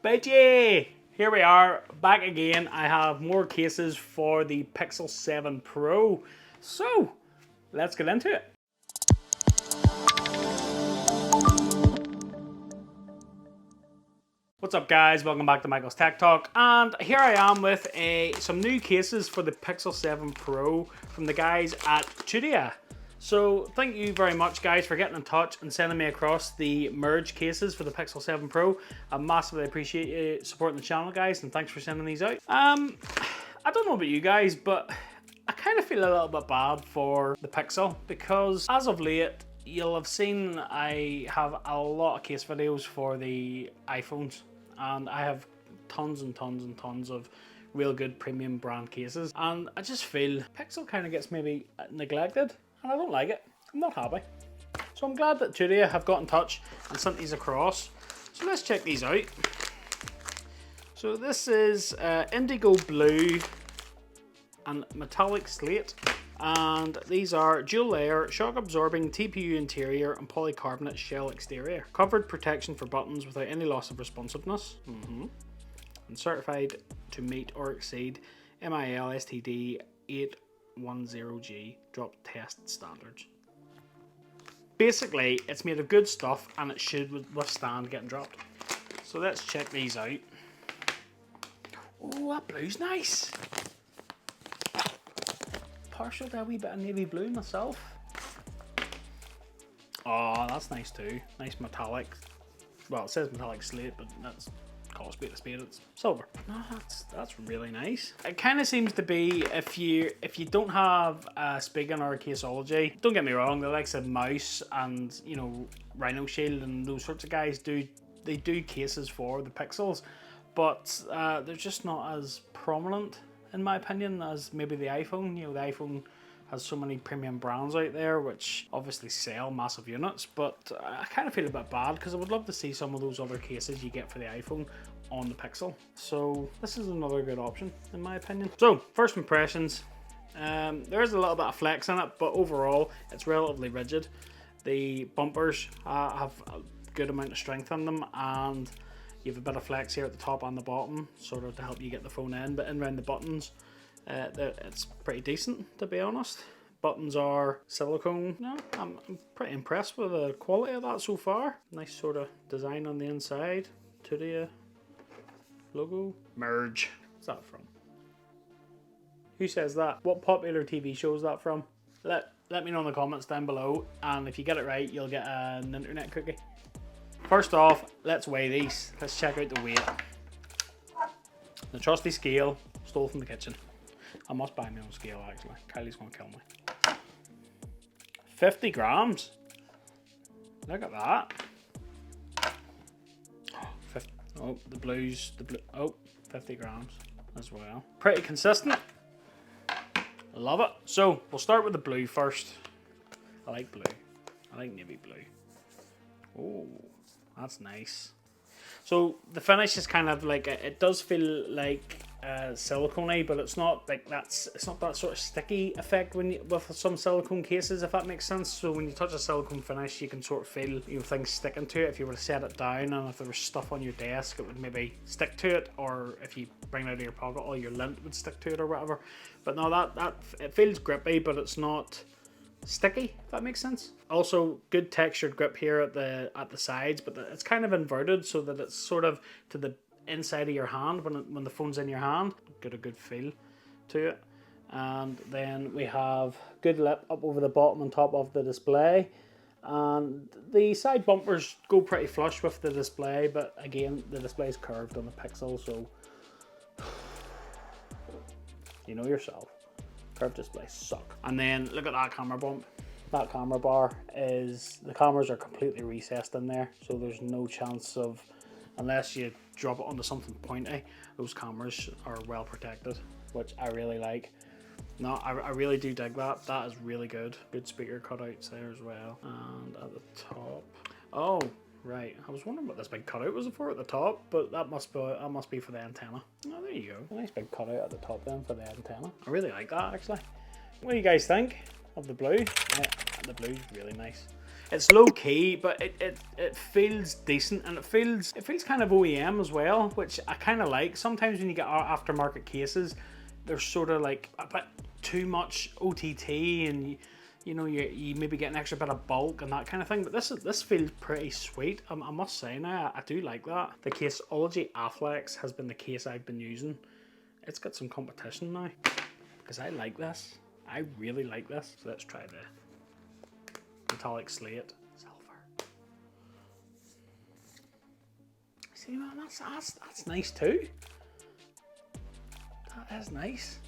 Bitchy! Here we are, back again. I have more cases for the Pixel 7 Pro. So, let's get into it. What's up guys, welcome back to Michael's Tech Talk, and here I am with some new cases for the Pixel 7 Pro from the guys at Tudia. So thank you very much guys for getting in touch and sending me across the merge cases for the Pixel 7 Pro. I massively appreciate you supporting the channel guys, and thanks for sending these out. I don't know about you guys, but I kind of feel a little bit bad for the Pixel because as of late you'll have seen I have a lot of case videos for the iPhones, and I have tons and tons and tons of real good premium brand cases, and I just feel Pixel kind of gets maybe neglected, and I don't like it. I'm not happy. So I'm glad that Tudia have got in touch and sent these across. So let's check these out. So this is indigo blue and metallic slate, and these are dual layer shock absorbing TPU interior and polycarbonate shell exterior, covered protection for buttons without any loss of responsiveness, and certified to meet or exceed MIL STD 810G drop test standards. Basically it's made of good stuff and it should withstand getting dropped. So let's check these out. Oh, that blue's nice. Partial to a wee bit of navy blue myself. Oh, that's nice too. Nice metallic. Well, it says metallic slate, but that's call a spade a spade. It's silver. No, that's really nice. It kind of seems to be if you don't have a Spigen or a Caseology. Don't get me wrong, the likes of Mouse and Rhino Shield and those sorts of guys do cases for the Pixels, but they're just not as prominent, in my opinion, as maybe the iPhone. The iPhone has so many premium brands out there which obviously sell massive units, but I kind of feel a bit bad because I would love to see some of those other cases you get for the iPhone on the Pixel. So this is another good option in my opinion. So first impressions, there is a little bit of flex in it, but overall it's relatively rigid. The bumpers have a good amount of strength in them, and you have a bit of flex here at the top and the bottom, sort of to help you get the phone in, but in around the buttons, it's pretty decent, to be honest. Buttons are silicone. No, I'm pretty impressed with the quality of that so far. Nice sort of design on the inside. Tudia logo. Merge. What's that from? Who says that? What popular TV show is that from? Let me know in the comments down below, and if you get it right, you'll get an internet cookie. First off, let's weigh these. Let's check out the weight. The trusty scale, stole from the kitchen. I must buy my own scale actually. Kylie's gonna kill me. 50 grams. Look at that. Oh, the blue. Oh, 50 grams as well. Pretty consistent. Love it. So we'll start with the blue first. I like blue. I like navy blue. Oh, that's nice. So the finish is kind of like, it does feel like silicone-y, but it's not like it's not that sort of sticky effect with some silicone cases, if that makes sense. So when you touch a silicone finish, you can sort of feel things sticking to it. If you were to set it down and if there was stuff on your desk, it would maybe stick to it, or if you bring it out of your pocket, all your lint would stick to it or whatever. But no, that it feels grippy, but it's not sticky, if that makes sense. Also good textured grip here at the sides, but it's kind of inverted so that it's sort of to the inside of your hand when the phone's in your hand. Get a good feel to it. And then we have good lip up over the bottom and top of the display, and the side bumpers go pretty flush with the display, but again the display is curved on the Pixel, so you know yourself, curved displays suck. And then look at that camera bump. That camera bar the cameras are completely recessed in there, so there's no chance of, unless you drop it onto something pointy, those cameras are well protected, which I really like. No, I really do dig that. That is really good. Good speaker cutouts there as well. And at the top, oh right, I was wondering what this big cutout was for at the top, but that must be for the antenna. Oh, there you go. A nice big cutout at the top then for the antenna. I really like that actually. What do you guys think of the blue? Yeah, the blue's really nice. It's low key, but it feels decent, and it feels kind of OEM as well, which I kind of like. Sometimes when you get aftermarket cases, there's sort of like a bit too much OTT, and you know, you maybe get an extra bit of bulk and that kind of thing. But this feels pretty sweet. I must say now, I do like that. The Caseology Afflex has been the case I've been using. It's got some competition now, because I like this. I really like this. So let's try the metallic slate silver. See, man, that's nice too. That is nice.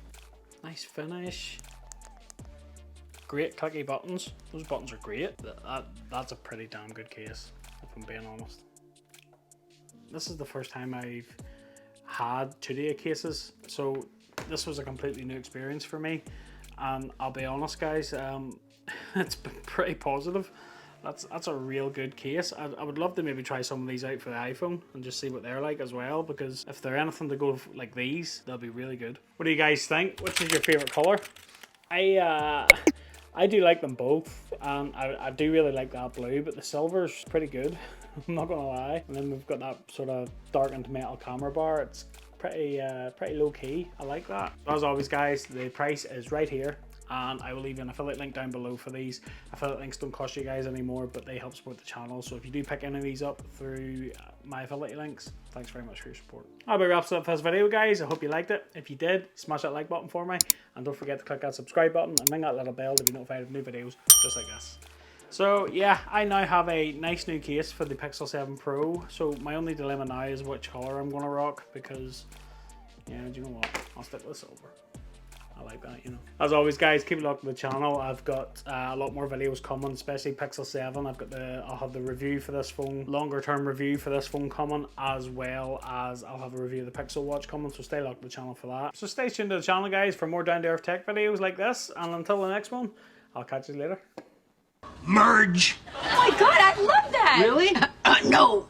Nice finish. Great clicky buttons. Those buttons are great. That's a pretty damn good case, if I'm being honest. This is the first time I've had Tudia cases, so this was a completely new experience for me. And I'll be honest, guys, it's been pretty positive. That's a real good case. I would love to maybe try some of these out for the iPhone and just see what they're like as well, because if they're anything to go like these, they'll be really good. What do you guys think? Which is your favorite color? I do like them both, and I do really like that blue, but the silver's pretty good. I'm not gonna lie. And then we've got that sort of darkened metal camera bar. It's pretty low key. I like that. As always, guys, the price is right here, and I will leave an affiliate link down below for these. Affiliate links don't cost you guys anymore, but they help support the channel. So if you do pick any of these up through my affiliate links, thanks very much for your support. That about wraps up this video, guys. I hope you liked it. If you did, smash that like button for me, and don't forget to click that subscribe button and ring that little bell to be notified of new videos just like this. So yeah, I now have a nice new case for the Pixel 7 Pro. So my only dilemma now is which color I'm gonna rock, because yeah, do you know what? I'll stick with silver. I like that, you know. As always, guys, keep it locked with the channel. I've got a lot more videos coming, especially Pixel 7. I'll have the review for this phone, longer term review for this phone coming, as well as I'll have a review of the Pixel Watch coming, so stay locked with the channel for that. So stay tuned to the channel, guys, for more down-to-earth tech videos like this, and until the next one, I'll catch you later. Merge! Oh my god, I love that! Really? No!